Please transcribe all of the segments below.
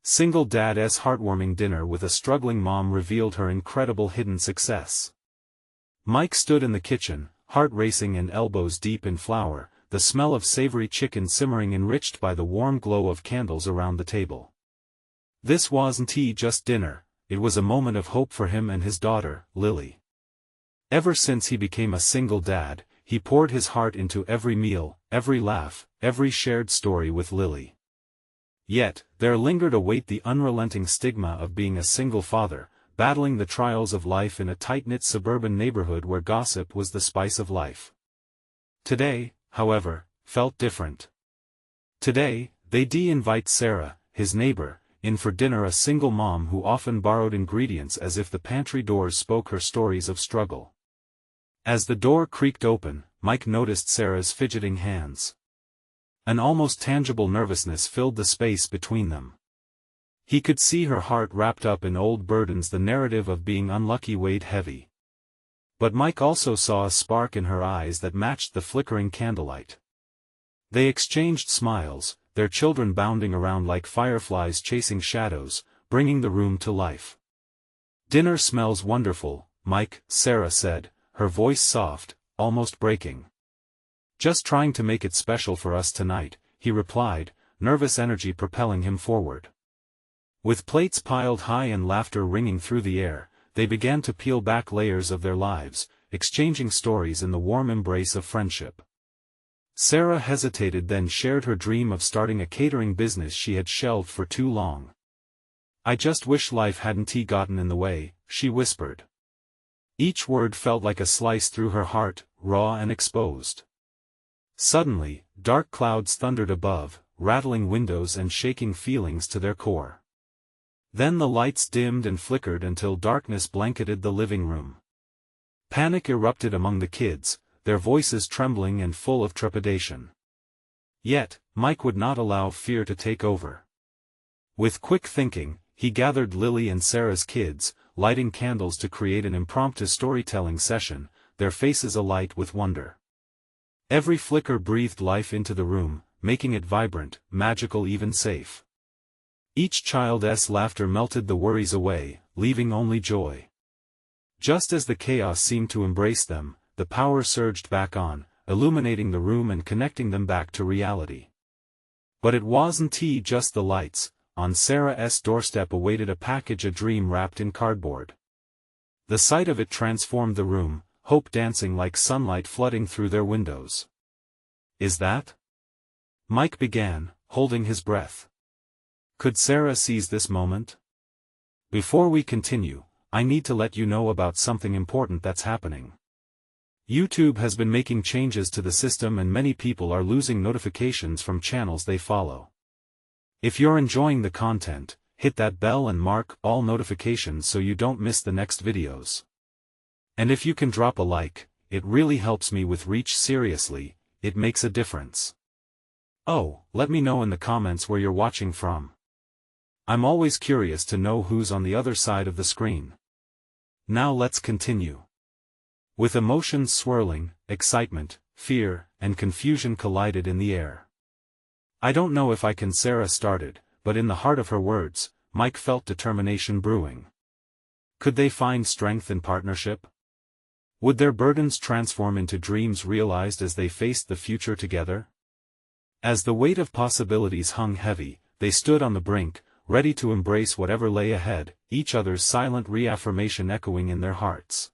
Single Dad's heartwarming dinner with a struggling mom revealed her incredible hidden success. Mike stood in the kitchen, heart racing and elbows deep in flour, the smell of savory chicken simmering enriched by the warm glow of candles around the table. This wasn't just dinner, it was a moment of hope for him and his daughter, Lily. Ever since he became a single dad, he poured his heart into every meal, every laugh, every shared story with Lily. Yet, there lingered a weight, the unrelenting stigma of being a single father, battling the trials of life in a tight-knit suburban neighborhood where gossip was the spice of life. Today, however, felt different. Today, they'd invite Sarah, his neighbor, in for dinner, a single mom who often borrowed ingredients as if the pantry doors spoke her stories of struggle. As the door creaked open, Mike noticed Sarah's fidgeting hands. An almost tangible nervousness filled the space between them. He could see her heart wrapped up in old burdens, the narrative of being unlucky weighed heavy. But Mike also saw a spark in her eyes that matched the flickering candlelight. They exchanged smiles, their children bounding around like fireflies chasing shadows, bringing the room to life. "Dinner smells wonderful, Mike," Sarah said, her voice soft, almost breaking. "Just trying to make it special for us tonight," he replied, nervous energy propelling him forward. With plates piled high and laughter ringing through the air, they began to peel back layers of their lives, exchanging stories in the warm embrace of friendship. Sarah hesitated, then shared her dream of starting a catering business she had shelved for too long. "I just wish life hadn't gotten in the way," she whispered. Each word felt like a slice through her heart, raw and exposed. Suddenly, dark clouds thundered above, rattling windows and shaking feelings to their core. Then the lights dimmed and flickered until darkness blanketed the living room. Panic erupted among the kids, their voices trembling and full of trepidation. Yet, Mike would not allow fear to take over. With quick thinking, he gathered Lily and Sarah's kids, lighting candles to create an impromptu storytelling session, their faces alight with wonder. Every flicker breathed life into the room, making it vibrant, magical, even safe. Each child's laughter melted the worries away, leaving only joy. Just as the chaos seemed to embrace them, the power surged back on, illuminating the room and connecting them back to reality. But it wasn't just the lights. On Sarah's doorstep awaited a package, a dream wrapped in cardboard. The sight of it transformed the room, hope dancing like sunlight flooding through their windows. "Is that?" Mike began, holding his breath. Could Sarah seize this moment? "Before we continue, I need to let you know about something important that's happening. YouTube has been making changes to the system and many people are losing notifications from channels they follow. If you're enjoying the content, hit that bell and mark all notifications so you don't miss the next videos. And if you can drop a like, it really helps me with reach. Seriously, it makes a difference. Oh, let me know in the comments where you're watching from. I'm always curious to know who's on the other side of the screen. Now let's continue." With emotions swirling, excitement, fear, and confusion collided in the air. "I don't know if I can," Sarah started, but in the heart of her words, Mike felt determination brewing. Could they find strength in partnership? Would their burdens transform into dreams realized as they faced the future together? As the weight of possibilities hung heavy, they stood on the brink, ready to embrace whatever lay ahead, each other's silent reaffirmation echoing in their hearts.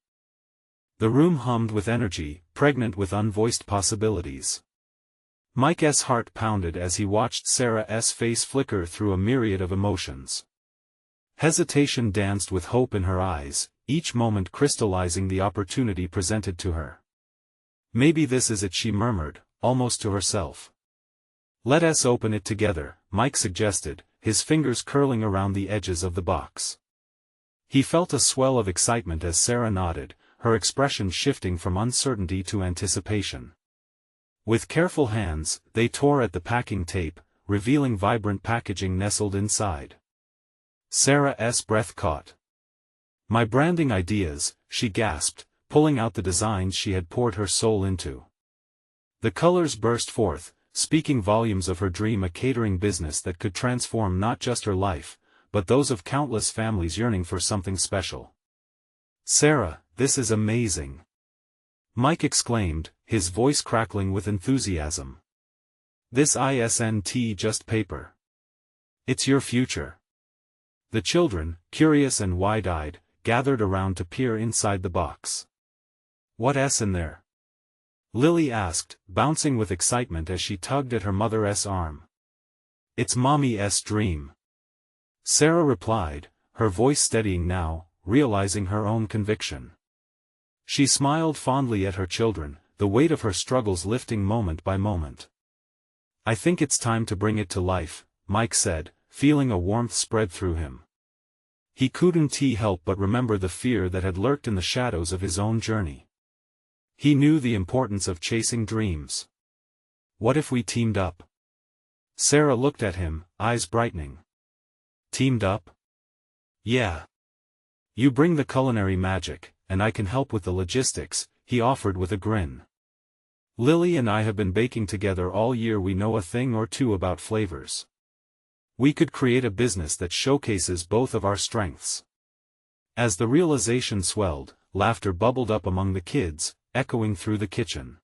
The room hummed with energy, pregnant with unvoiced possibilities. Mike's heart pounded as he watched Sarah's face flicker through a myriad of emotions. Hesitation danced with hope in her eyes, each moment crystallizing the opportunity presented to her. "Maybe this is it," she murmured, almost to herself. "Let us open it together," Mike suggested, his fingers curling around the edges of the box. He felt a swell of excitement as Sarah nodded, her expression shifting from uncertainty to anticipation. With careful hands, they tore at the packing tape, revealing vibrant packaging nestled inside. Sarah's breath caught. "My branding ideas," she gasped, pulling out the designs she had poured her soul into. The colors burst forth, speaking volumes of her dream, a catering business that could transform not just her life, but those of countless families yearning for something special. "Sarah, this is amazing!" Mike exclaimed, his voice crackling with enthusiasm. "This isn't just paper. It's your future." The children, curious and wide-eyed, gathered around to peer inside the box. "What's in there?" Lily asked, bouncing with excitement as she tugged at her mother's arm. "It's Mommy's dream," Sarah replied, her voice steadying now, realizing her own conviction. She smiled fondly at her children, the weight of her struggles lifting moment by moment. "I think it's time to bring it to life," Mike said, feeling a warmth spread through him. He couldn't help but remember the fear that had lurked in the shadows of his own journey. He knew the importance of chasing dreams. "What if we teamed up?" Sarah looked at him, eyes brightening. "Teamed up?" "Yeah. You bring the culinary magic, and I can help with the logistics," he offered with a grin. "Lily and I have been baking together all year. We know a thing or two about flavors. We could create a business that showcases both of our strengths." As the realization swelled, laughter bubbled up among the kids, echoing through the kitchen.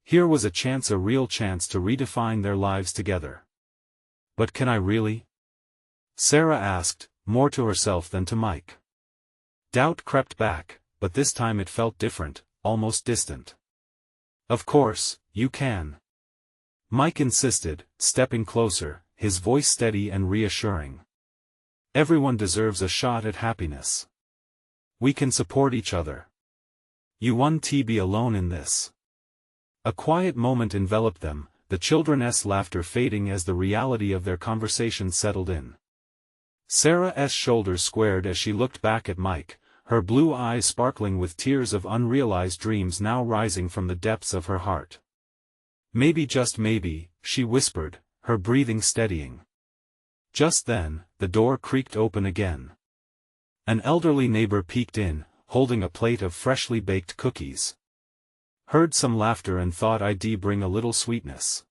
Here was a real chance to redefine their lives together. "But can I really?" Sarah asked, more to herself than to Mike. Doubt crept back, but this time it felt different, almost distant. "Of course, you can," Mike insisted, stepping closer, his voice steady and reassuring. "Everyone deserves a shot at happiness. We can support each other. You won't be alone in this." A quiet moment enveloped them, the children's laughter fading as the reality of their conversation settled in. Sarah's shoulders squared as she looked back at Mike, her blue eyes sparkling with tears of unrealized dreams now rising from the depths of her heart. "Maybe, just maybe," she whispered, her breathing steadying. Just then, the door creaked open again. An elderly neighbor peeked in, holding a plate of freshly baked cookies. "Heard some laughter and thought I'd bring a little sweetness,"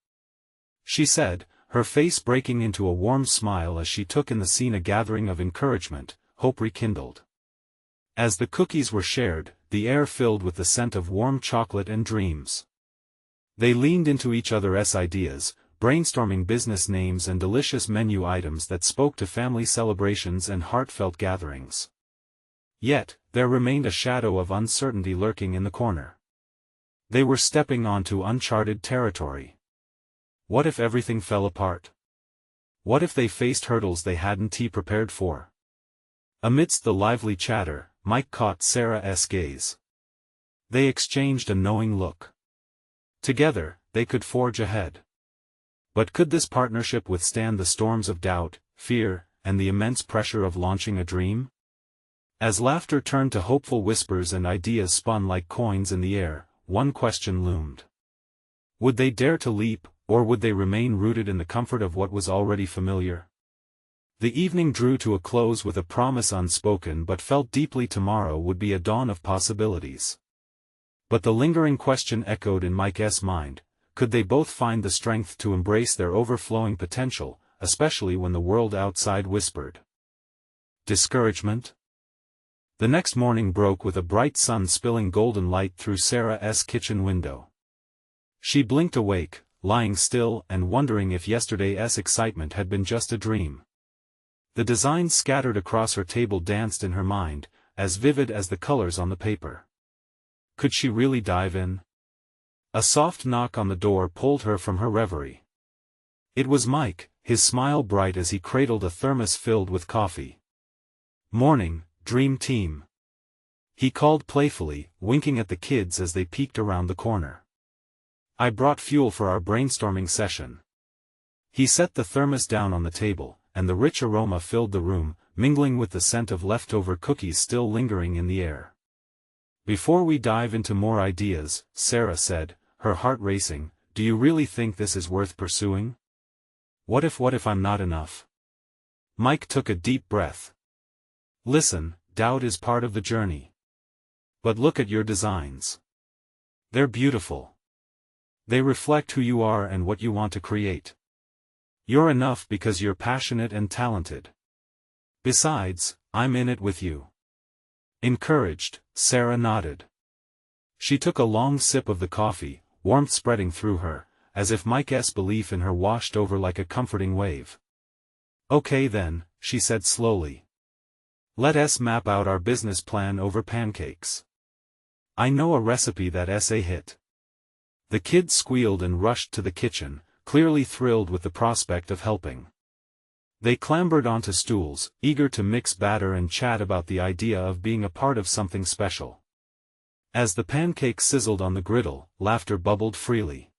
she said, her face breaking into a warm smile as she took in the scene, a gathering of encouragement, hope rekindled. As the cookies were shared, the air filled with the scent of warm chocolate and dreams. They leaned into each other's ideas, brainstorming business names and delicious menu items that spoke to family celebrations and heartfelt gatherings. Yet, there remained a shadow of uncertainty lurking in the corner. They were stepping onto uncharted territory. What if everything fell apart? What if they faced hurdles they hadn't prepared for? Amidst the lively chatter, Mike caught Sarah's gaze. They exchanged a knowing look. Together, they could forge ahead. But could this partnership withstand the storms of doubt, fear, and the immense pressure of launching a dream? As laughter turned to hopeful whispers and ideas spun like coins in the air, one question loomed. Would they dare to leap, or would they remain rooted in the comfort of what was already familiar? The evening drew to a close with a promise unspoken but felt deeply: tomorrow would be a dawn of possibilities. But the lingering question echoed in Mike's mind: could they both find the strength to embrace their overflowing potential, especially when the world outside whispered discouragement? The next morning broke with a bright sun spilling golden light through Sarah's kitchen window. She blinked awake, lying still and wondering if yesterday's excitement had been just a dream. The designs scattered across her table danced in her mind, as vivid as the colors on the paper. Could she really dive in? A soft knock on the door pulled her from her reverie. It was Mike, his smile bright as he cradled a thermos filled with coffee. "Morning, Dream Team," he called playfully, winking at the kids as they peeked around the corner. "I brought fuel for our brainstorming session." He set the thermos down on the table, and the rich aroma filled the room, mingling with the scent of leftover cookies still lingering in the air. "Before we dive into more ideas," Sarah said, her heart racing, "do you really think this is worth pursuing? What if I'm not enough?" Mike took a deep breath. "Listen, doubt is part of the journey. But look at your designs. They're beautiful. They reflect who you are and what you want to create. You're enough because you're passionate and talented. Besides, I'm in it with you. Encouraged, Sarah nodded. She took a long sip of the coffee, warmth spreading through her, as if Mike's belief in her washed over like a comforting wave. Okay then, she said slowly. Let's map out our business plan over pancakes. I know a recipe that's a hit. The kids squealed and rushed to the kitchen, clearly thrilled with the prospect of helping. They clambered onto stools, eager to mix batter and chat about the idea of being a part of something special. As the pancakes sizzled on the griddle, laughter bubbled freely.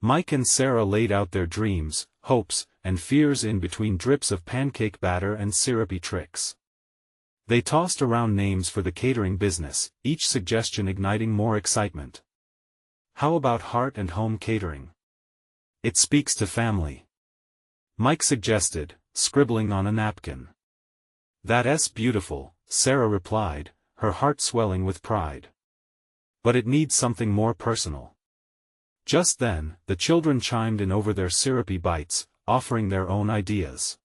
Mike and Sarah laid out their dreams, hopes, and fears in between drips of pancake batter and syrupy tricks. They tossed around names for the catering business, each suggestion igniting more excitement. How about Heart and Home Catering? It speaks to family. Mike suggested, scribbling on a napkin. That's beautiful, Sarah replied, her heart swelling with pride. But it needs something more personal. Just then, the children chimed in over their syrupy bites, offering their own ideas.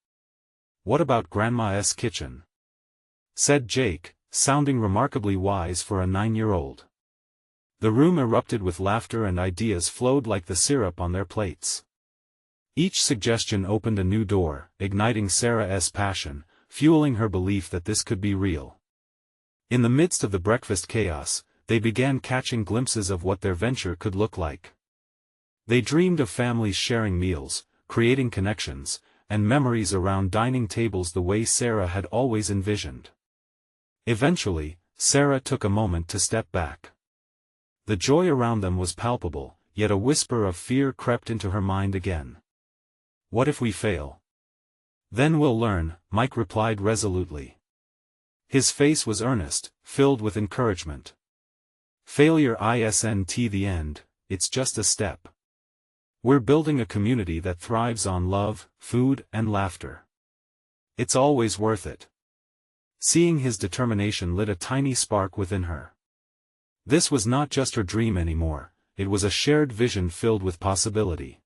What about Grandma's kitchen? Said Jake, sounding remarkably wise for a 9-year-old. The room erupted with laughter and ideas flowed like the syrup on their plates. Each suggestion opened a new door, igniting Sarah's passion, fueling her belief that this could be real. In the midst of the breakfast chaos, they began catching glimpses of what their venture could look like. They dreamed of families sharing meals, creating connections, and memories around dining tables the way Sarah had always envisioned. Eventually, Sarah took a moment to step back. The joy around them was palpable, yet a whisper of fear crept into her mind again. What if we fail? Then we'll learn, Mike replied resolutely. His face was earnest, filled with encouragement. Failure isn't the end, it's just a step. We're building a community that thrives on love, food, and laughter. It's always worth it. Seeing his determination lit a tiny spark within her. This was not just her dream anymore, it was a shared vision filled with possibility.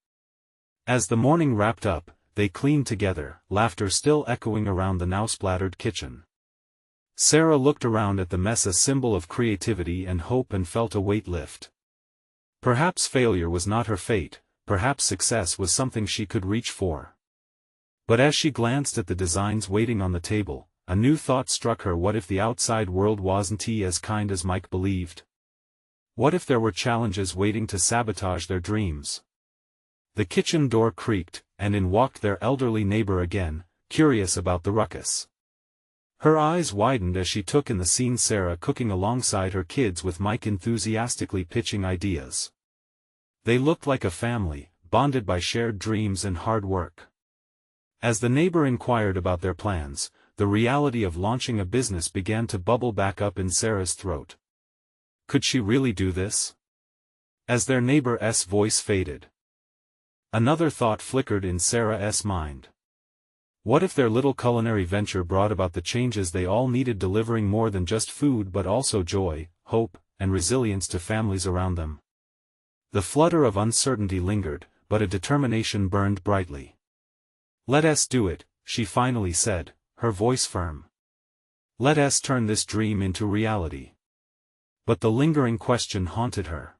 As the morning wrapped up, they cleaned together, laughter still echoing around the now splattered kitchen. Sarah looked around at the mess, a symbol of creativity and hope, and felt a weight lift. Perhaps failure was not her fate, perhaps success was something she could reach for. But as she glanced at the designs waiting on the table, a new thought struck her. What if the outside world wasn't as kind as Mike believed? What if there were challenges waiting to sabotage their dreams? The kitchen door creaked, and in walked their elderly neighbor again, curious about the ruckus. Her eyes widened as she took in the scene, Sarah cooking alongside her kids with Mike enthusiastically pitching ideas. They looked like a family, bonded by shared dreams and hard work. As the neighbor inquired about their plans, the reality of launching a business began to bubble back up in Sarah's throat. Could she really do this? As their neighbor's voice faded, another thought flickered in Sarah's mind. What if their little culinary venture brought about the changes they all needed, delivering more than just food but also joy, hope, and resilience to families around them? The flutter of uncertainty lingered, but a determination burned brightly. Let's do it, she finally said, her voice firm. Let's turn this dream into reality. But the lingering question haunted her.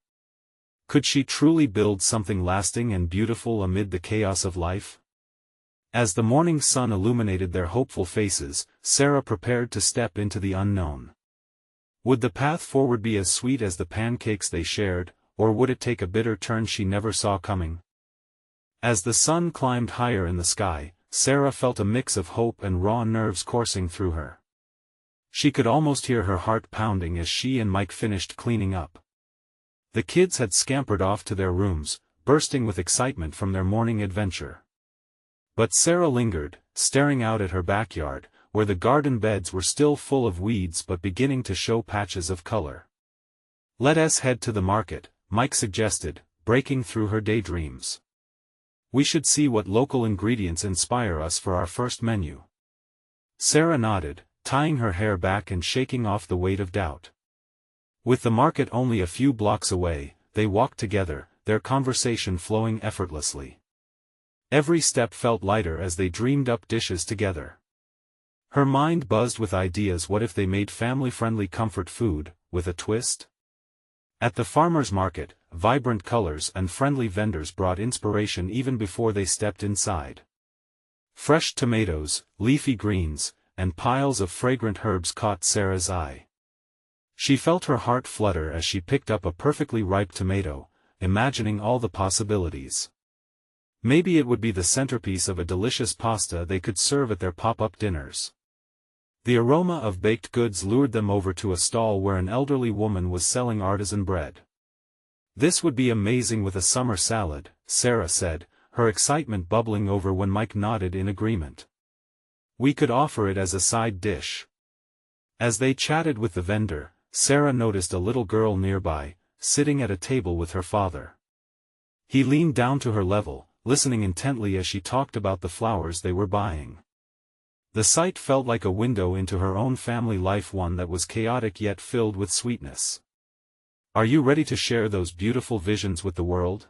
Could she truly build something lasting and beautiful amid the chaos of life? As the morning sun illuminated their hopeful faces, Sarah prepared to step into the unknown. Would the path forward be as sweet as the pancakes they shared, or would it take a bitter turn she never saw coming? As the sun climbed higher in the sky, Sarah felt a mix of hope and raw nerves coursing through her. She could almost hear her heart pounding as she and Mike finished cleaning up. The kids had scampered off to their rooms, bursting with excitement from their morning adventure. But Sarah lingered, staring out at her backyard, where the garden beds were still full of weeds but beginning to show patches of color. Let's head to the market, Mike suggested, breaking through her daydreams. We should see what local ingredients inspire us for our first menu. Sarah nodded, tying her hair back and shaking off the weight of doubt. With the market only a few blocks away, they walked together, their conversation flowing effortlessly. Every step felt lighter as they dreamed up dishes together. Her mind buzzed with ideas. What if they made family-friendly comfort food, with a twist? At the farmer's market, vibrant colors and friendly vendors brought inspiration even before they stepped inside. Fresh tomatoes, leafy greens, and piles of fragrant herbs caught Sarah's eye. She felt her heart flutter as she picked up a perfectly ripe tomato, imagining all the possibilities. Maybe it would be the centerpiece of a delicious pasta they could serve at their pop-up dinners. The aroma of baked goods lured them over to a stall where an elderly woman was selling artisan bread. "This would be amazing with a summer salad," Sarah said, her excitement bubbling over when Mike nodded in agreement. "We could offer it as a side dish." As they chatted with the vendor, Sarah noticed a little girl nearby, sitting at a table with her father. He leaned down to her level, listening intently as she talked about the flowers they were buying. The sight felt like a window into her own family life, one that was chaotic yet filled with sweetness. "Are you ready to share those beautiful visions with the world?"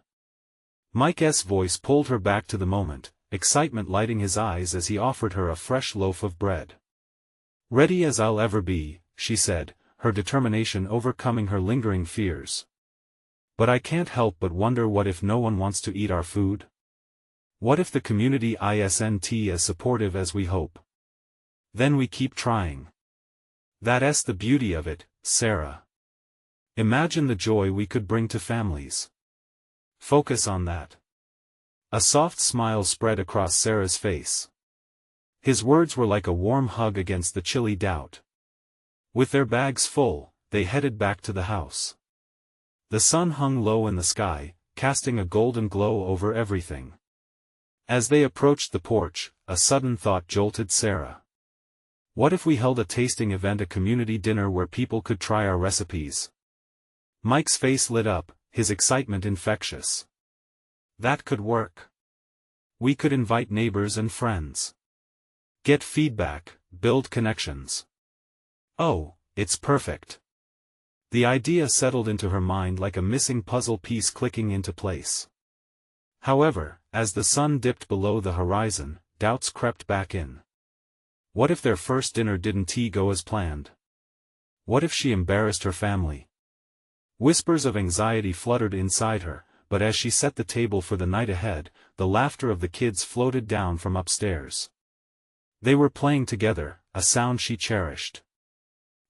Mike's voice pulled her back to the moment, excitement lighting his eyes as he offered her a fresh loaf of bread. "Ready as I'll ever be," she said, her determination overcoming her lingering fears. "But I can't help but wonder, what if no one wants to eat our food? What if the community isn't as supportive as we hope? Then we keep trying. That's the beauty of it, Sarah. Imagine the joy we could bring to families. Focus on that." A soft smile spread across Sarah's face. His words were like a warm hug against the chilly doubt. With their bags full, they headed back to the house. The sun hung low in the sky, casting a golden glow over everything. As they approached the porch, a sudden thought jolted Sarah. What if we held a tasting event, a community dinner where people could try our recipes? Mike's face lit up, his excitement infectious. That could work. We could invite neighbors and friends. Get feedback, build connections. Oh, it's perfect. The idea settled into her mind like a missing puzzle piece clicking into place. However, as the sun dipped below the horizon, doubts crept back in. What if their first dinner didn't go as planned? What if she embarrassed her family? Whispers of anxiety fluttered inside her, but as she set the table for the night ahead, the laughter of the kids floated down from upstairs. They were playing together, a sound she cherished.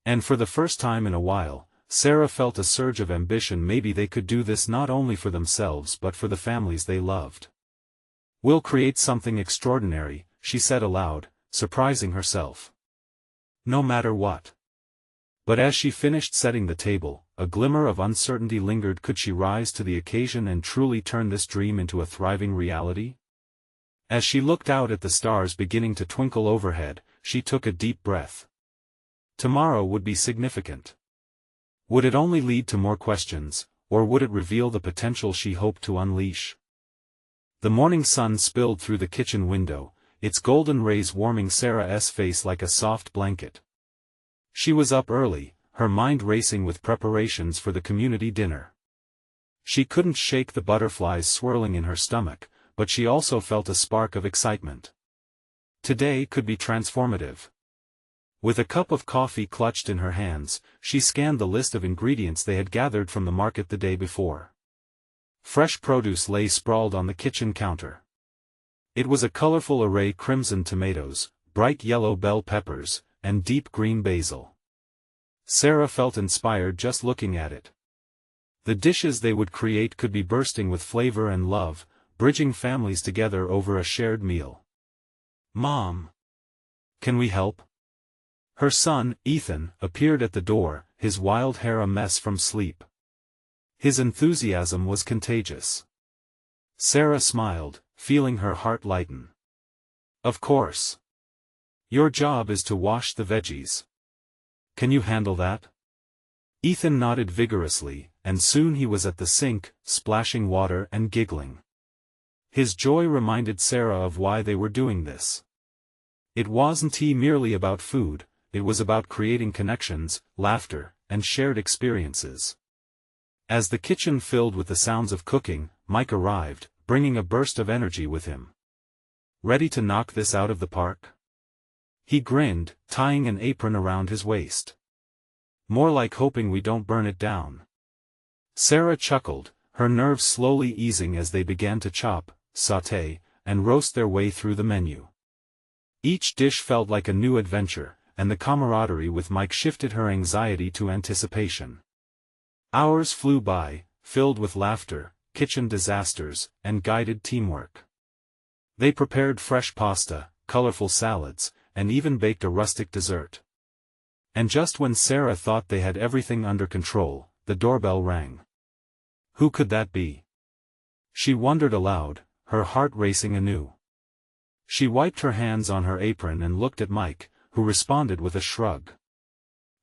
And for the first time in a while, Sarah felt a surge of ambition. Maybe they could do this not only for themselves but for the families they loved. "We'll create something extraordinary," she said aloud, surprising herself. "No matter what." But as she finished setting the table, a glimmer of uncertainty lingered. Could she rise to the occasion and truly turn this dream into a thriving reality? As she looked out at the stars beginning to twinkle overhead, she took a deep breath. Tomorrow would be significant. Would it only lead to more questions, or would it reveal the potential she hoped to unleash? The morning sun spilled through the kitchen window, its golden rays warming Sarah's face like a soft blanket. She was up early, her mind racing with preparations for the community dinner. She couldn't shake the butterflies swirling in her stomach, but she also felt a spark of excitement. Today could be transformative. With a cup of coffee clutched in her hands, she scanned the list of ingredients they had gathered from the market the day before. Fresh produce lay sprawled on the kitchen counter. It was a colorful array: crimson tomatoes, bright yellow bell peppers, and deep green basil. Sarah felt inspired just looking at it. The dishes they would create could be bursting with flavor and love, bridging families together over a shared meal. "Mom, can we help?" Her son, Ethan, appeared at the door, his wild hair a mess from sleep. His enthusiasm was contagious. Sarah smiled, feeling her heart lighten. "Of course. Your job is to wash the veggies. Can you handle that?" Ethan nodded vigorously, and soon he was at the sink, splashing water and giggling. His joy reminded Sarah of why they were doing this. It wasn't merely about food, it was about creating connections, laughter, and shared experiences. As the kitchen filled with the sounds of cooking, Mike arrived, bringing a burst of energy with him. "Ready to knock this out of the park?" He grinned, tying an apron around his waist. More like hoping we don't burn it down. Sarah chuckled, her nerves slowly easing as they began to chop, sauté, and roast their way through the menu. Each dish felt like a new adventure, and the camaraderie with Mike shifted her anxiety to anticipation. Hours flew by, filled with laughter, kitchen disasters, and guided teamwork. They prepared fresh pasta, colorful salads, and even baked a rustic dessert. And just when Sarah thought they had everything under control, the doorbell rang. Who could that be? She wondered aloud, her heart racing anew. She wiped her hands on her apron and looked at Mike, who responded with a shrug.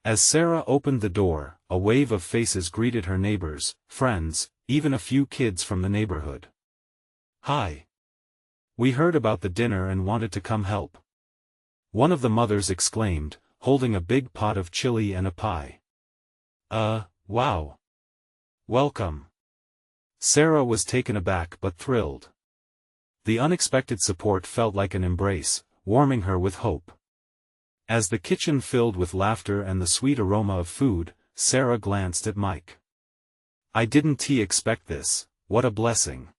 As Sarah opened the door, a wave of faces greeted her neighbors, friends, even a few kids from the neighborhood. "Hi. We heard about the dinner and wanted to come help," one of the mothers exclaimed, holding a big pot of chili and a pie. Wow. Welcome." Sarah was taken aback but thrilled. The unexpected support felt like an embrace, warming her with hope. As the kitchen filled with laughter and the sweet aroma of food, Sarah glanced at Mike. "I didn't expect this, what a blessing."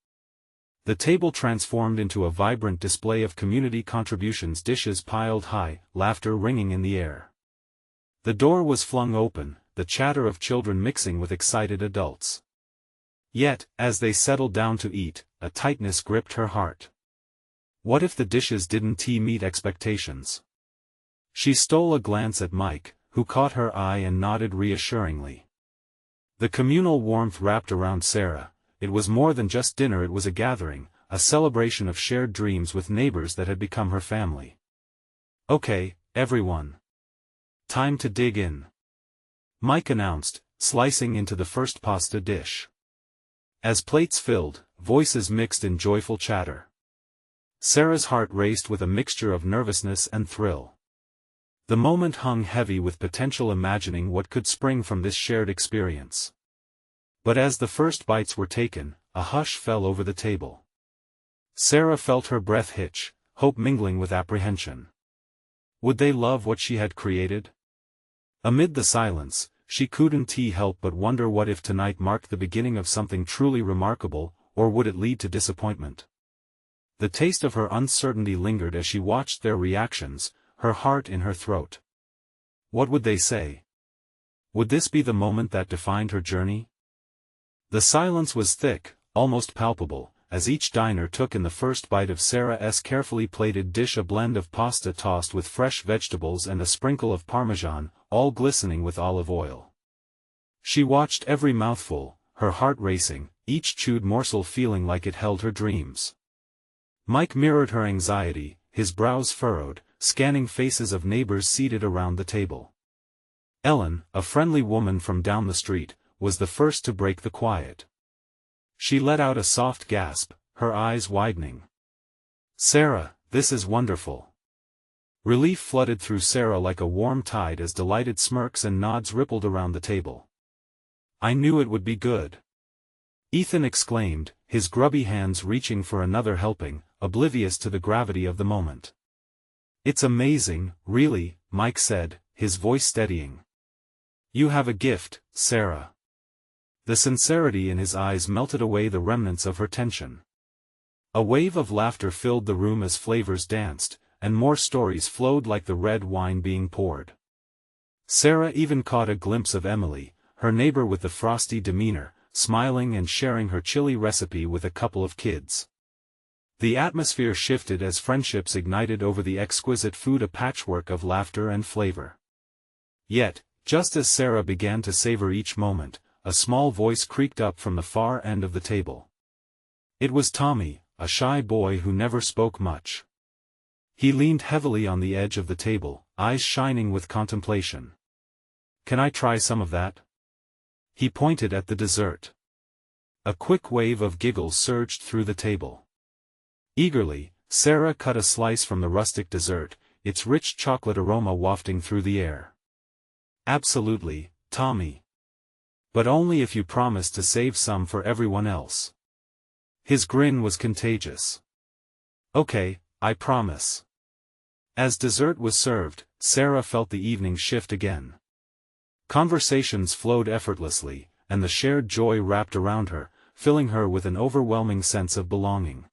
The table transformed into a vibrant display of community contributions, dishes piled high, laughter ringing in the air. The door was flung open, the chatter of children mixing with excited adults. Yet, as they settled down to eat, a tightness gripped her heart. What if the dishes didn't meet expectations? She stole a glance at Mike, who caught her eye and nodded reassuringly. The communal warmth wrapped around Sarah. It was more than just dinner, it was a gathering, a celebration of shared dreams with neighbors that had become her family. "Okay, everyone. Time to dig in," Mike announced, slicing into the first pasta dish. As plates filled, voices mixed in joyful chatter. Sarah's heart raced with a mixture of nervousness and thrill. The moment hung heavy with potential, imagining what could spring from this shared experience. But as the first bites were taken, a hush fell over the table. Sarah felt her breath hitch, hope mingling with apprehension. Would they love what she had created? Amid the silence, she couldn't help but wonder, what if tonight marked the beginning of something truly remarkable, or would it lead to disappointment? The taste of her uncertainty lingered as she watched their reactions, her heart in her throat. What would they say? Would this be the moment that defined her journey? The silence was thick, almost palpable, as each diner took in the first bite of Sarah's carefully plated dish, a blend of pasta tossed with fresh vegetables and a sprinkle of Parmesan, all glistening with olive oil. She watched every mouthful, her heart racing, each chewed morsel feeling like it held her dreams. Mike mirrored her anxiety, his brows furrowed, scanning faces of neighbors seated around the table. Ellen, a friendly woman from down the street, was the first to break the quiet. She let out a soft gasp, her eyes widening. "Sarah, this is wonderful." Relief flooded through Sarah like a warm tide as delighted smirks and nods rippled around the table. "I knew it would be good," Ethan exclaimed, his grubby hands reaching for another helping, oblivious to the gravity of the moment. "It's amazing, really," Mike said, his voice steadying. "You have a gift, Sarah." The sincerity in his eyes melted away the remnants of her tension. A wave of laughter filled the room as flavors danced, and more stories flowed like the red wine being poured. Sarah even caught a glimpse of Emily, her neighbor with the frosty demeanor, smiling and sharing her chili recipe with a couple of kids. The atmosphere shifted as friendships ignited over the exquisite food, a patchwork of laughter and flavor. Yet, just as Sarah began to savor each moment, a small voice creaked up from the far end of the table. It was Tommy, a shy boy who never spoke much. He leaned heavily on the edge of the table, eyes shining with contemplation. "Can I try some of that?" He pointed at the dessert. A quick wave of giggles surged through the table. Eagerly, Sarah cut a slice from the rustic dessert, its rich chocolate aroma wafting through the air. "Absolutely, Tommy. But only if you promise to save some for everyone else." His grin was contagious. "Okay, I promise." As dessert was served, Sarah felt the evening shift again. Conversations flowed effortlessly, and the shared joy wrapped around her, filling her with an overwhelming sense of belonging.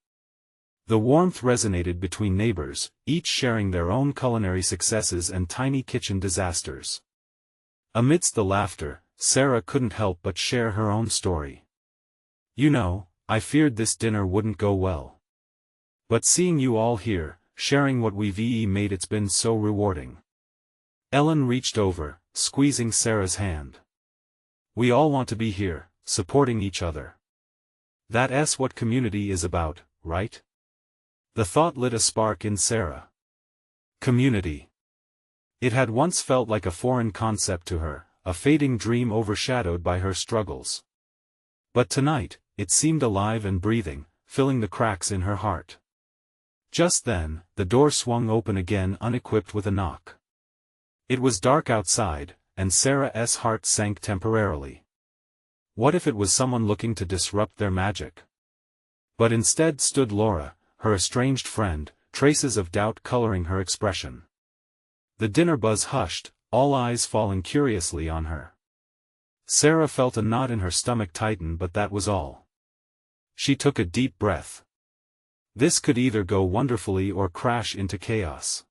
The warmth resonated between neighbors, each sharing their own culinary successes and tiny kitchen disasters. Amidst the laughter, Sarah couldn't help but share her own story. "You know, I feared this dinner wouldn't go well. But seeing you all here, sharing what we've made, it's been so rewarding." Ellen reached over, squeezing Sarah's hand. "We all want to be here, supporting each other. That's what community is about, right?" The thought lit a spark in Sarah. Community. It had once felt like a foreign concept to her, a fading dream overshadowed by her struggles. But tonight, it seemed alive and breathing, filling the cracks in her heart. Just then, the door swung open again, unequipped, with a knock. It was dark outside, and Sarah's heart sank temporarily. What if it was someone looking to disrupt their magic? But instead stood Laura, her estranged friend, traces of doubt coloring her expression. The dinner buzz hushed, all eyes falling curiously on her. Sarah felt a knot in her stomach tighten, but that was all. She took a deep breath. This could either go wonderfully or crash into chaos.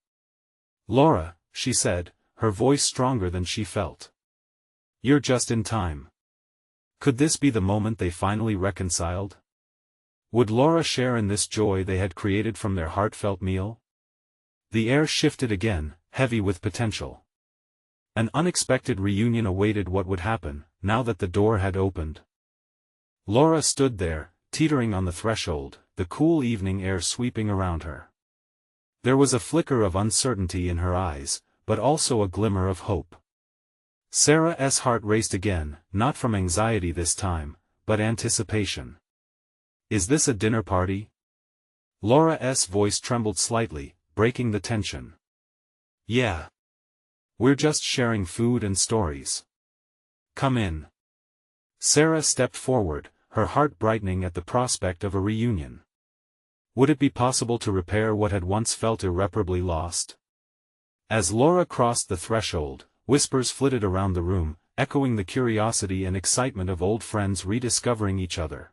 "Laura," she said, her voice stronger than she felt. "You're just in time." Could this be the moment they finally reconciled? Would Laura share in this joy they had created from their heartfelt meal? The air shifted again, heavy with potential. An unexpected reunion awaited. What would happen, now that the door had opened? Laura stood there, teetering on the threshold, the cool evening air sweeping around her. There was a flicker of uncertainty in her eyes, but also a glimmer of hope. Sarah's heart raced again, not from anxiety this time, but anticipation. "Is this a dinner party?" Laura's voice trembled slightly, breaking the tension. "Yeah. We're just sharing food and stories. Come in." Sarah stepped forward, her heart brightening at the prospect of a reunion. Would it be possible to repair what had once felt irreparably lost? As Laura crossed the threshold, whispers flitted around the room, echoing the curiosity and excitement of old friends rediscovering each other.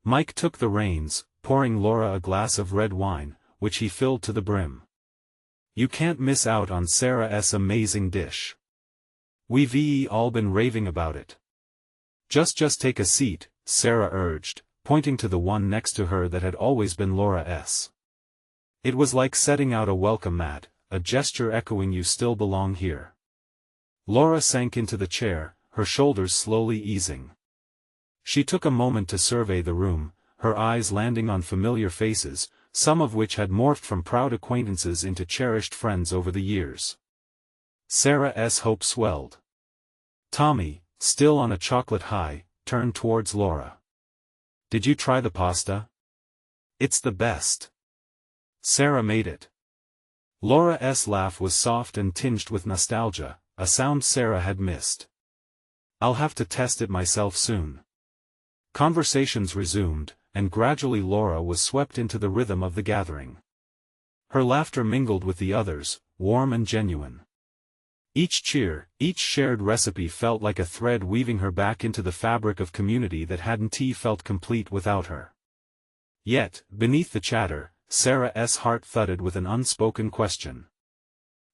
Mike took the reins, pouring Laura a glass of red wine, which he filled to the brim. "You can't miss out on Sarah's amazing dish. We've all been raving about it." Just take a seat," Sarah urged, pointing to the one next to her that had always been Laura's. It was like setting out a welcome mat, a gesture echoing "you still belong here." Laura sank into the chair, her shoulders slowly easing. She took a moment to survey the room, her eyes landing on familiar faces, some of which had morphed from proud acquaintances into cherished friends over the years. Sarah's hope swelled. Tommy, still on a chocolate high, turned towards Laura. "Did you try the pasta? It's the best. Sarah made it." Laura's laugh was soft and tinged with nostalgia, a sound Sarah had missed. "I'll have to test it myself soon." Conversations resumed, and gradually Laura was swept into the rhythm of the gathering. Her laughter mingled with the others, warm and genuine. Each cheer, each shared recipe felt like a thread weaving her back into the fabric of community that hadn't felt complete without her. Yet, beneath the chatter, Sarah's heart thudded with an unspoken question.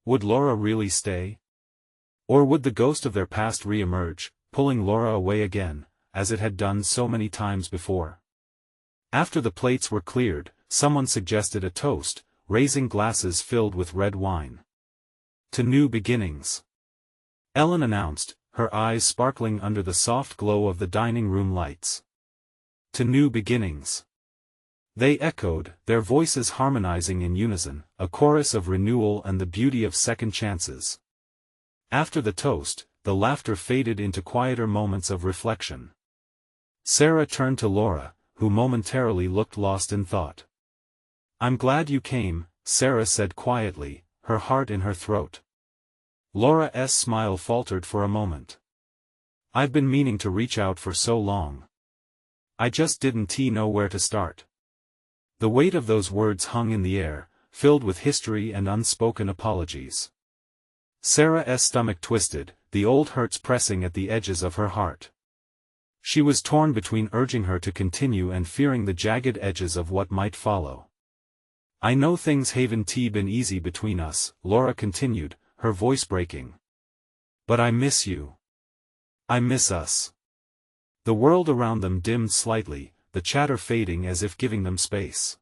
Would Laura really stay? Or would the ghost of their past re-emerge, pulling Laura away again, as it had done so many times before? After the plates were cleared, someone suggested a toast, raising glasses filled with red wine. "To new beginnings," Ellen announced, her eyes sparkling under the soft glow of the dining room lights. "To new beginnings." They echoed, their voices harmonizing in unison, a chorus of renewal and the beauty of second chances. After the toast, the laughter faded into quieter moments of reflection. Sarah turned to Laura, who momentarily looked lost in thought. "I'm glad you came," Sarah said quietly, her heart in her throat. Laura's smile faltered for a moment. "I've been meaning to reach out for so long. I just didn't know where to start." The weight of those words hung in the air, filled with history and unspoken apologies. Sarah's stomach twisted, the old hurts pressing at the edges of her heart. She was torn between urging her to continue and fearing the jagged edges of what might follow. "I know things haven't been easy between us," Laura continued, her voice breaking. "But I miss you. I miss us." The world around them dimmed slightly, the chatter fading as if giving them space.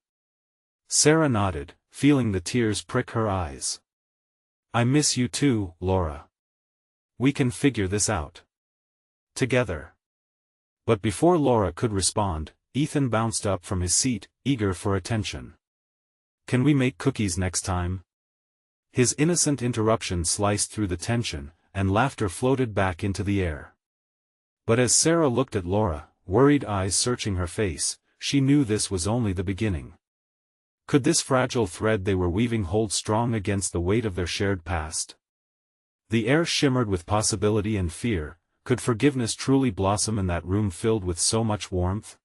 Sarah nodded, feeling the tears prick her eyes. "I miss you too, Laura. We can figure this out. Together." But before Laura could respond, Ethan bounced up from his seat, eager for attention. "Can we make cookies next time?" His innocent interruption sliced through the tension, and laughter floated back into the air. But as Sarah looked at Laura, worried eyes searching her face, she knew this was only the beginning. Could this fragile thread they were weaving hold strong against the weight of their shared past? The air shimmered with possibility and fear. Could forgiveness truly blossom in that room filled with so much warmth?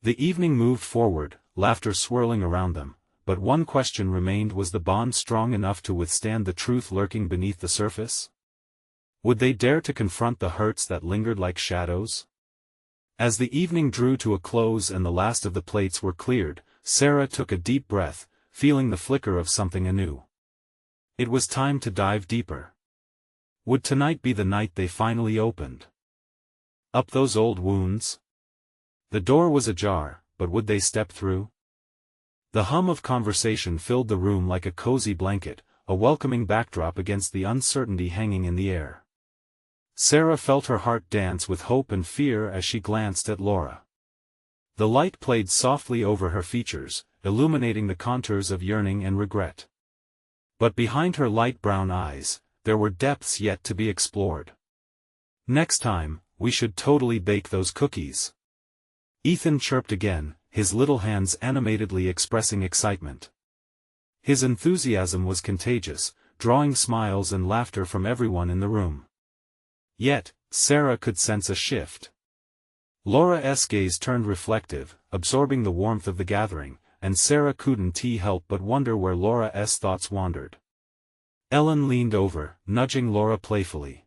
The evening moved forward, laughter swirling around them, but one question remained: was the bond strong enough to withstand the truth lurking beneath the surface? Would they dare to confront the hurts that lingered like shadows? As the evening drew to a close and the last of the plates were cleared, Sarah took a deep breath, feeling the flicker of something anew. It was time to dive deeper. Would tonight be the night they finally opened up those old wounds? The door was ajar, but would they step through? The hum of conversation filled the room like a cozy blanket, a welcoming backdrop against the uncertainty hanging in the air. Sarah felt her heart dance with hope and fear as she glanced at Laura. The light played softly over her features, illuminating the contours of yearning and regret. But behind her light brown eyes, there were depths yet to be explored. "Next time, we should totally bake those cookies," Ethan chirped again, his little hands animatedly expressing excitement. His enthusiasm was contagious, drawing smiles and laughter from everyone in the room. Yet, Sarah could sense a shift. Laura's gaze turned reflective, absorbing the warmth of the gathering, and Sarah couldn't help but wonder where Laura's thoughts wandered. Ellen leaned over, nudging Laura playfully.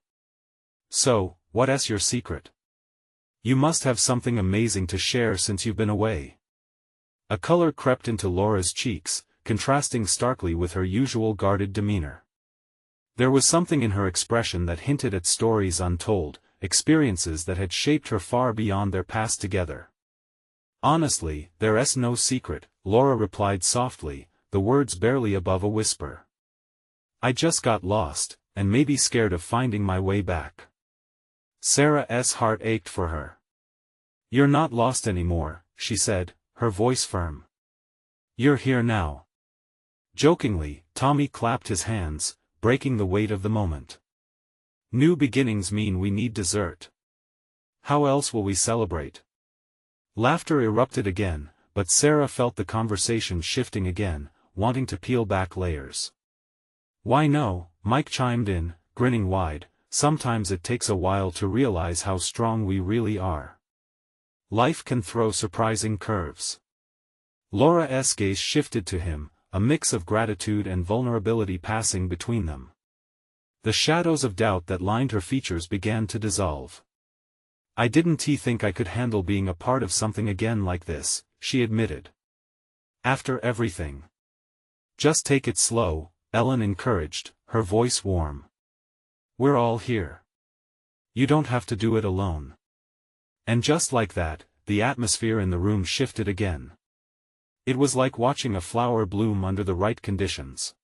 "So, what's your secret? You must have something amazing to share since you've been away." A color crept into Laura's cheeks, contrasting starkly with her usual guarded demeanor. There was something in her expression that hinted at stories untold, experiences that had shaped her far beyond their past together. "Honestly, there's no secret," Laura replied softly, the words barely above a whisper. "I just got lost, and maybe scared of finding my way back." Sarah's heart ached for her. "You're not lost anymore," she said, her voice firm. "You're here now." Jokingly, Tommy clapped his hands, breaking the weight of the moment. "New beginnings mean we need dessert. How else will we celebrate?" Laughter erupted again, but Sarah felt the conversation shifting again, wanting to peel back layers. "Why no," Mike chimed in, grinning wide, "sometimes it takes a while to realize how strong we really are. Life can throw surprising curves." Laura's gaze shifted to him, a mix of gratitude and vulnerability passing between them. The shadows of doubt that lined her features began to dissolve. "I didn't think I could handle being a part of something again like this," she admitted. "After everything." "Just take it slow," Ellen encouraged, her voice warm. "We're all here. You don't have to do it alone." And just like that, the atmosphere in the room shifted again. It was like watching a flower bloom under the right conditions.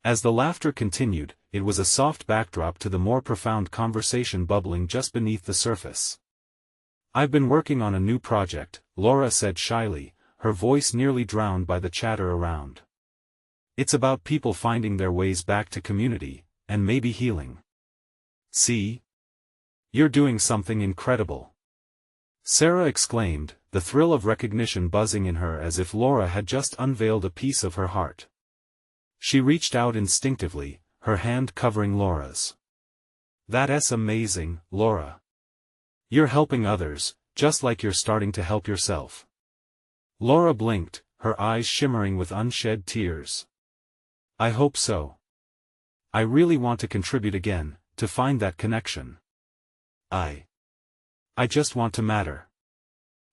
As the laughter continued, it was a soft backdrop to the more profound conversation bubbling just beneath the surface. "I've been working on a new project," Laura said shyly, her voice nearly drowned by the chatter around. "It's about people finding their ways back to community, and maybe healing." "See? You're doing something incredible," Sarah exclaimed, the thrill of recognition buzzing in her as if Laura had just unveiled a piece of her heart. She reached out instinctively, her hand covering Laura's. "That's amazing, Laura. You're helping others, just like you're starting to help yourself." Laura blinked, her eyes shimmering with unshed tears. I hope so. I really want to contribute again, to find that connection. I just want to matter.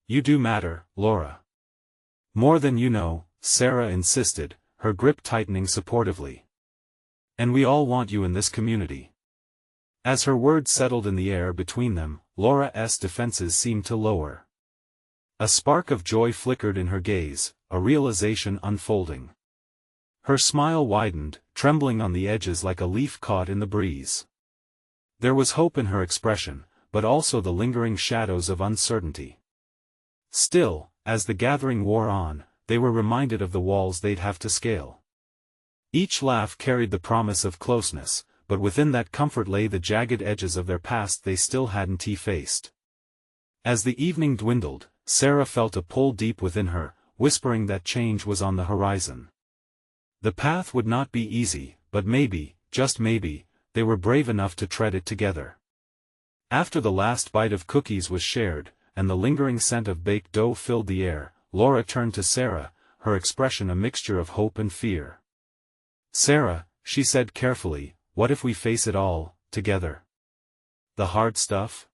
You do matter, Laura. More than you know, Sarah insisted, her grip tightening supportively. And we all want you in this community. As her words settled in the air between them, Laura's defenses seemed to lower. A spark of joy flickered in her gaze, a realization unfolding. Her smile widened, trembling on the edges like a leaf caught in the breeze. There was hope in her expression, but also the lingering shadows of uncertainty. Still, as the gathering wore on, they were reminded of the walls they'd have to scale. Each laugh carried the promise of closeness, but within that comfort lay the jagged edges of their past they still hadn't faced. As the evening dwindled, Sarah felt a pull deep within her, whispering that change was on the horizon. The path would not be easy, but maybe, just maybe, they were brave enough to tread it together. After the last bite of cookies was shared, and the lingering scent of baked dough filled the air, Laura turned to Sarah, her expression a mixture of hope and fear. Sarah, she said carefully, what if we face it all, together? The hard stuff?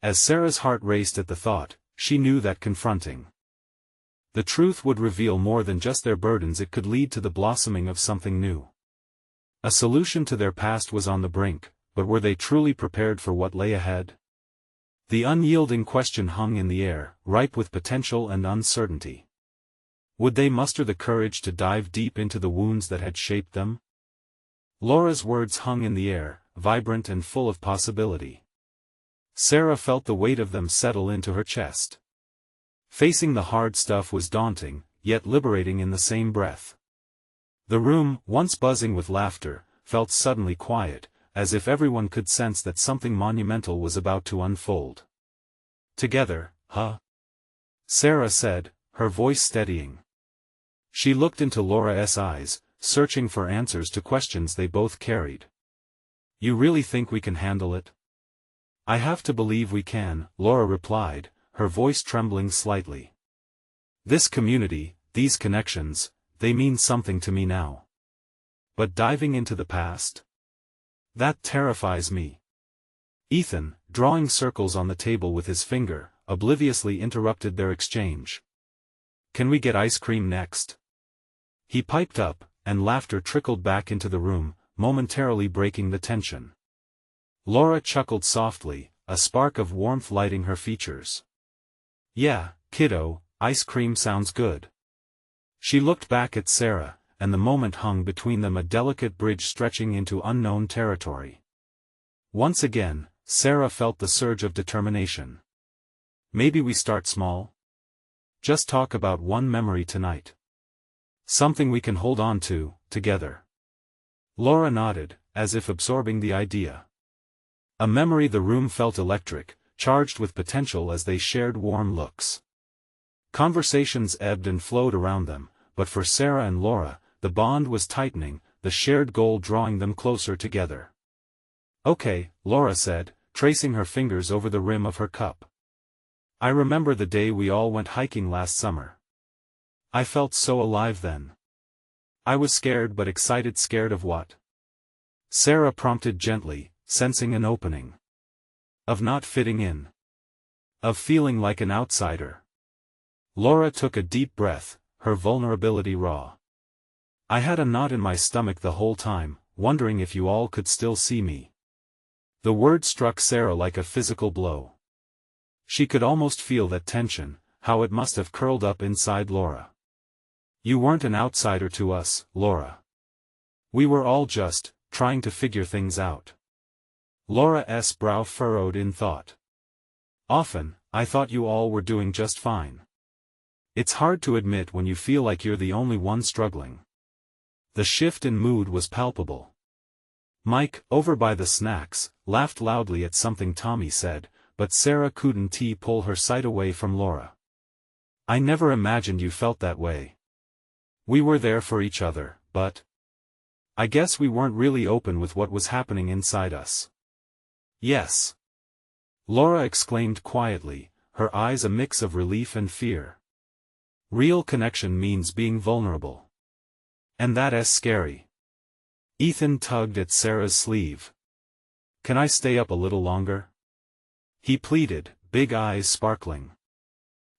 As Sarah's heart raced at the thought, she knew that confronting the truth would reveal more than just their burdens. It could lead to the blossoming of something new. A solution to their past was on the brink, but were they truly prepared for what lay ahead? The unyielding question hung in the air, ripe with potential and uncertainty. Would they muster the courage to dive deep into the wounds that had shaped them? Laura's words hung in the air, vibrant and full of possibility. Sarah felt the weight of them settle into her chest. Facing the hard stuff was daunting, yet liberating in the same breath. The room, once buzzing with laughter, felt suddenly quiet, as if everyone could sense that something monumental was about to unfold. Together, huh? Sarah said, her voice steadying. She looked into Laura's eyes, searching for answers to questions they both carried. You really think we can handle it? I have to believe we can, Laura replied, her voice trembling slightly. This community, these connections, they mean something to me now. But diving into the past? That terrifies me. Ethan, drawing circles on the table with his finger, obliviously interrupted their exchange. Can we get ice cream next? He piped up, and laughter trickled back into the room, momentarily breaking the tension. Laura chuckled softly, a spark of warmth lighting her features. Yeah, kiddo, ice cream sounds good. She looked back at Sarah, and the moment hung between them a delicate bridge stretching into unknown territory. Once again, Sarah felt the surge of determination. Maybe we start small? Just talk about one memory tonight. Something we can hold on to, together. Laura nodded, as if absorbing the idea. A memory. The room felt electric, charged with potential as they shared warm looks. Conversations ebbed and flowed around them, but for Sarah and Laura, the bond was tightening, the shared goal drawing them closer together. Okay, Laura said, tracing her fingers over the rim of her cup. I remember the day we all went hiking last summer. I felt so alive then. I was scared but excited. Scared of what? Sarah prompted gently, sensing an opening. Of not fitting in. Of feeling like an outsider. Laura took a deep breath, her vulnerability raw. I had a knot in my stomach the whole time, wondering if you all could still see me. The word struck Sarah like a physical blow. She could almost feel that tension, how it must have curled up inside Laura. You weren't an outsider to us, Laura. We were all just trying to figure things out. Laura's brow furrowed in thought. Often, I thought you all were doing just fine. It's hard to admit when you feel like you're the only one struggling. The shift in mood was palpable. Mike, over by the snacks, laughed loudly at something Tommy said, but Sarah couldn't pull her sight away from Laura. I never imagined you felt that way. We were there for each other, but I guess we weren't really open with what was happening inside us. Yes. Laura exclaimed quietly, her eyes a mix of relief and fear. Real connection means being vulnerable. And that's scary. Ethan tugged at Sarah's sleeve. Can I stay up a little longer? He pleaded, big eyes sparkling.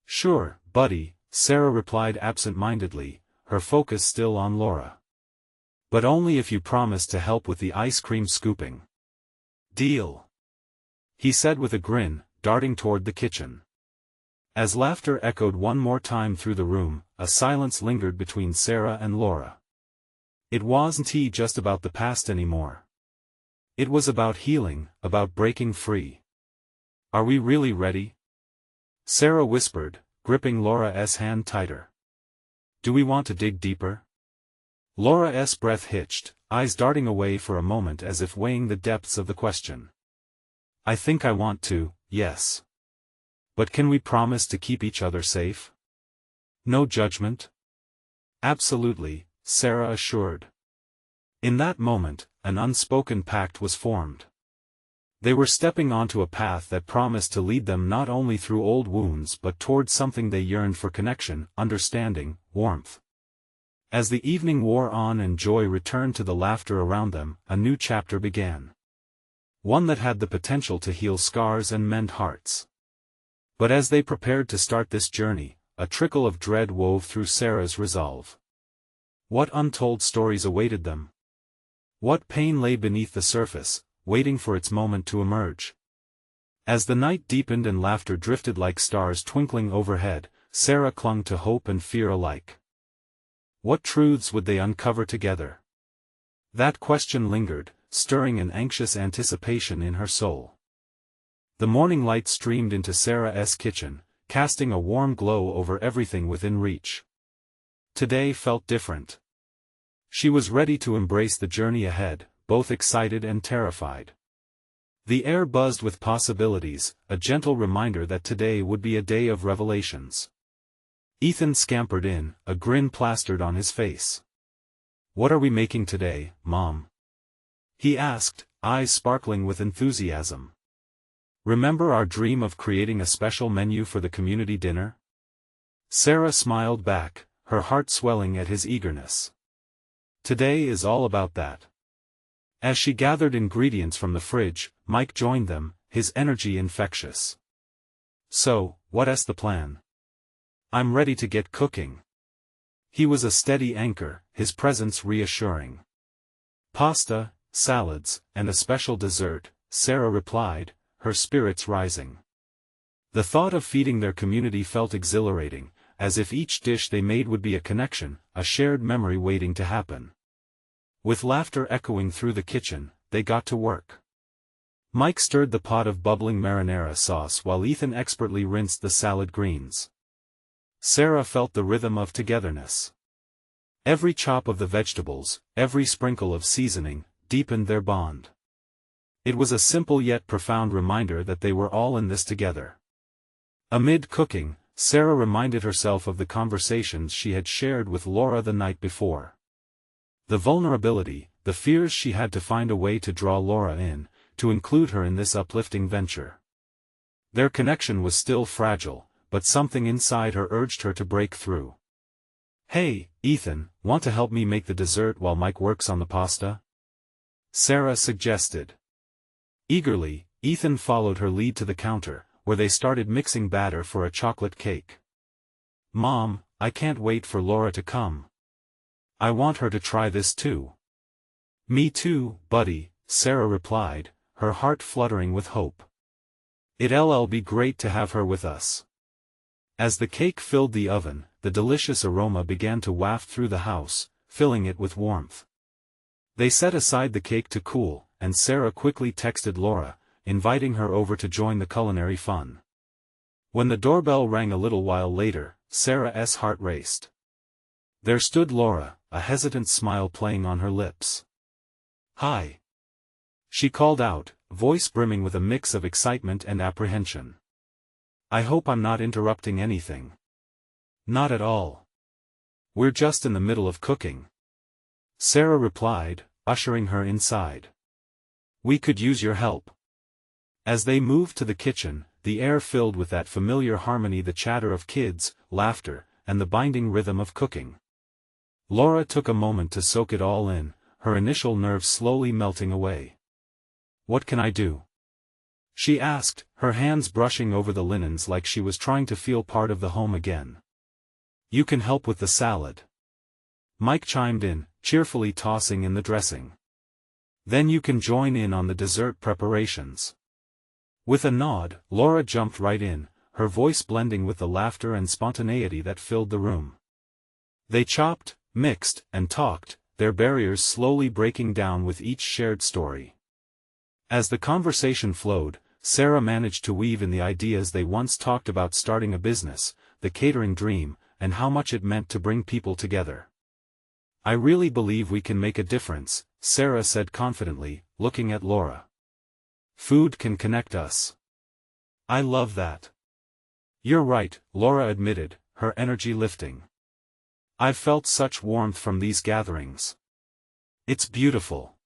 Sure, buddy, Sarah replied absent-mindedly, her focus still on Laura. But only if you promise to help with the ice cream scooping. Deal. He said with a grin, darting toward the kitchen. As laughter echoed one more time through the room, a silence lingered between Sarah and Laura. It wasn't just about the past anymore. It was about healing, about breaking free. Are we really ready? Sarah whispered, gripping Laura's hand tighter. Do we want to dig deeper? Laura's breath hitched, eyes darting away for a moment as if weighing the depths of the question. I think I want to, yes. But can we promise to keep each other safe? No judgment? Absolutely, Sarah assured. In that moment, an unspoken pact was formed. They were stepping onto a path that promised to lead them not only through old wounds but toward something they yearned for: connection, understanding, warmth. As the evening wore on and joy returned to the laughter around them, a new chapter began. One that had the potential to heal scars and mend hearts. But as they prepared to start this journey, a trickle of dread wove through Sarah's resolve. What untold stories awaited them? What pain lay beneath the surface, waiting for its moment to emerge? As the night deepened and laughter drifted like stars twinkling overhead, Sarah clung to hope and fear alike. What truths would they uncover together? That question lingered, stirring an anxious anticipation in her soul. The morning light streamed into Sarah's kitchen, casting a warm glow over everything within reach. Today felt different. She was ready to embrace the journey ahead, both excited and terrified. The air buzzed with possibilities, a gentle reminder that today would be a day of revelations. Ethan scampered in, a grin plastered on his face. What are we making today, Mom? He asked, eyes sparkling with enthusiasm. Remember our dream of creating a special menu for the community dinner? Sarah smiled back, her heart swelling at his eagerness. Today is all about that. As she gathered ingredients from the fridge, Mike joined them, his energy infectious. So, what's the plan? I'm ready to get cooking. He was a steady anchor, his presence reassuring. Pasta, salads, and a special dessert, Sarah replied, her spirits rising. The thought of feeding their community felt exhilarating, as if each dish they made would be a connection, a shared memory waiting to happen. With laughter echoing through the kitchen, they got to work. Mike stirred the pot of bubbling marinara sauce while Ethan expertly rinsed the salad greens. Sarah felt the rhythm of togetherness. Every chop of the vegetables, every sprinkle of seasoning, deepened their bond. It was a simple yet profound reminder that they were all in this together. Amid cooking, Sarah reminded herself of the conversations she had shared with Laura the night before. The vulnerability, the fears she had to find a way to draw Laura in, to include her in this uplifting venture. Their connection was still fragile, but something inside her urged her to break through. Hey, Ethan, want to help me make the dessert while Mike works on the pasta? Sarah suggested. Eagerly, Ethan followed her lead to the counter, where they started mixing batter for a chocolate cake. Mom, I can't wait for Laura to come. I want her to try this too. Me too, buddy, Sarah replied, her heart fluttering with hope. It'll be great to have her with us. As the cake filled the oven, the delicious aroma began to waft through the house, filling it with warmth. They set aside the cake to cool, and Sarah quickly texted Laura, inviting her over to join the culinary fun. When the doorbell rang a little while later, Sarah's heart raced. There stood Laura, a hesitant smile playing on her lips. Hi. She called out, voice brimming with a mix of excitement and apprehension. I hope I'm not interrupting anything. Not at all. We're just in the middle of cooking. Sarah replied, ushering her inside. We could use your help. As they moved to the kitchen, the air filled with that familiar harmony, the chatter of kids, laughter, and the binding rhythm of cooking. Laura took a moment to soak it all in, her initial nerves slowly melting away. "What can I do?" she asked, her hands brushing over the linens like she was trying to feel part of the home again. "You can help with the salad," Mike chimed in, cheerfully tossing in the dressing. "Then you can join in on the dessert preparations." With a nod, Laura jumped right in, her voice blending with the laughter and spontaneity that filled the room. They chopped, mixed, and talked, their barriers slowly breaking down with each shared story. As the conversation flowed, Sarah managed to weave in the ideas they once talked about: starting a business, the catering dream, and how much it meant to bring people together. "I really believe we can make a difference," Sarah said confidently, looking at Laura. "Food can connect us." "I love that." "You're right," Laura admitted, her energy lifting. "I've felt such warmth from these gatherings. It's beautiful."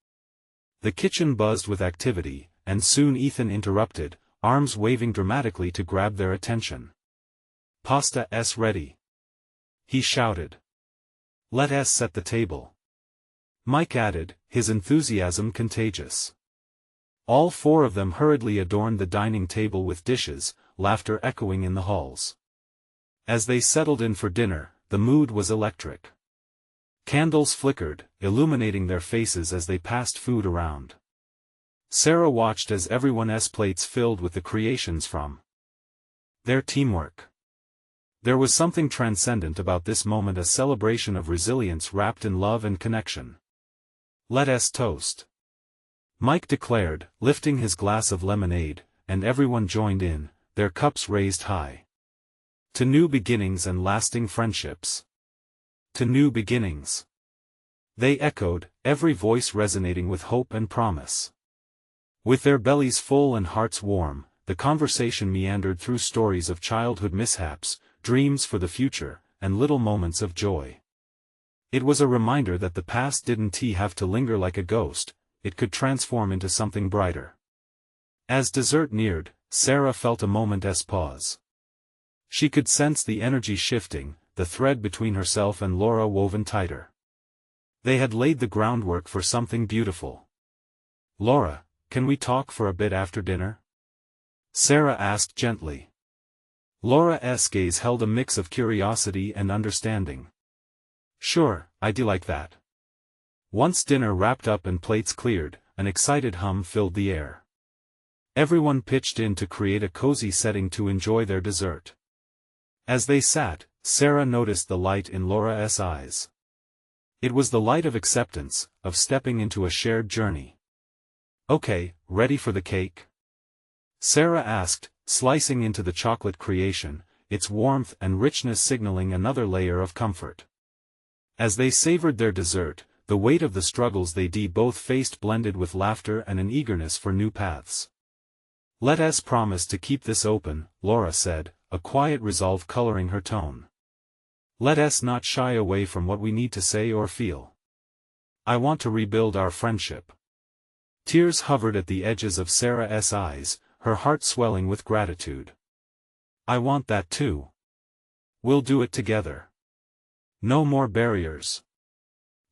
The kitchen buzzed with activity, and soon Ethan interrupted, arms waving dramatically to grab their attention. "Pasta's ready," he shouted. "Let's set the table," Mike added, his enthusiasm contagious. All four of them hurriedly adorned the dining table with dishes, laughter echoing in the halls. As they settled in for dinner, the mood was electric. Candles flickered, illuminating their faces as they passed food around. Sarah watched as everyone's plates filled with the creations from their teamwork. There was something transcendent about this moment, a celebration of resilience wrapped in love and connection. "Let's toast," Mike declared, lifting his glass of lemonade, and everyone joined in, their cups raised high. "To new beginnings and lasting friendships." "To new beginnings," they echoed, every voice resonating with hope and promise. With their bellies full and hearts warm, the conversation meandered through stories of childhood mishaps, dreams for the future, and little moments of joy. It was a reminder that the past didn't have to linger like a ghost, it could transform into something brighter. As dessert neared, Sarah felt a moment's pause. She could sense the energy shifting, the thread between herself and Laura woven tighter. They had laid the groundwork for something beautiful. "Laura, can we talk for a bit after dinner?" Sarah asked gently. Laura's gaze held a mix of curiosity and understanding. "Sure, I'd like that." Once dinner wrapped up and plates cleared, an excited hum filled the air. Everyone pitched in to create a cozy setting to enjoy their dessert. As they sat, Sarah noticed the light in Laura's eyes. It was the light of acceptance, of stepping into a shared journey. "Okay, ready for the cake?" Sarah asked, slicing into the chocolate creation, its warmth and richness signaling another layer of comfort. As they savored their dessert, the weight of the struggles they both faced blended with laughter and an eagerness for new paths. "Let's promise to keep this open," Laura said, a quiet resolve coloring her tone. "Let's not shy away from what we need to say or feel. I want to rebuild our friendship." Tears hovered at the edges of Sarah's eyes, her heart swelling with gratitude. "I want that too. We'll do it together. No more barriers."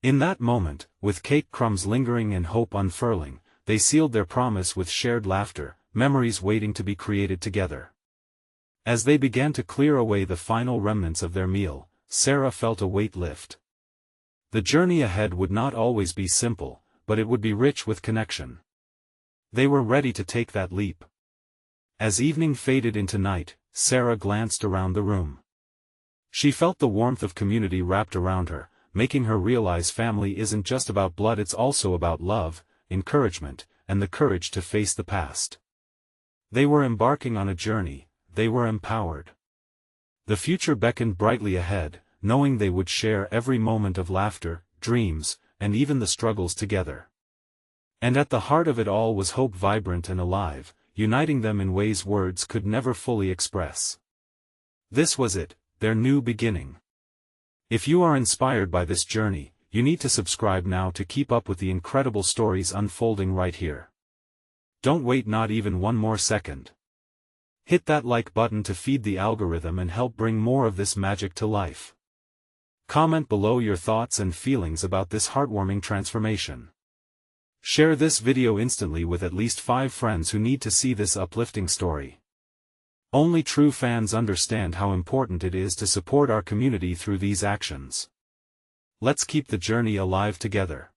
In that moment, with cake crumbs lingering and hope unfurling, they sealed their promise with shared laughter, memories waiting to be created together. As they began to clear away the final remnants of their meal, Sarah felt a weight lift. The journey ahead would not always be simple, but it would be rich with connection. They were ready to take that leap. As evening faded into night, Sarah glanced around the room. She felt the warmth of community wrapped around her, making her realize family isn't just about blood, it's also about love, encouragement, and the courage to face the past. They were embarking on a journey, they were empowered. The future beckoned brightly ahead, knowing they would share every moment of laughter, dreams, and even the struggles together. And at the heart of it all was hope, vibrant and alive, uniting them in ways words could never fully express. This was it, their new beginning. If you are inspired by this journey, you need to subscribe now to keep up with the incredible stories unfolding right here. Don't wait not even one more second. Hit that like button to feed the algorithm and help bring more of this magic to life. Comment below your thoughts and feelings about this heartwarming transformation. Share this video instantly with at least 5 friends who need to see this uplifting story. Only true fans understand how important it is to support our community through these actions. Let's keep the journey alive together.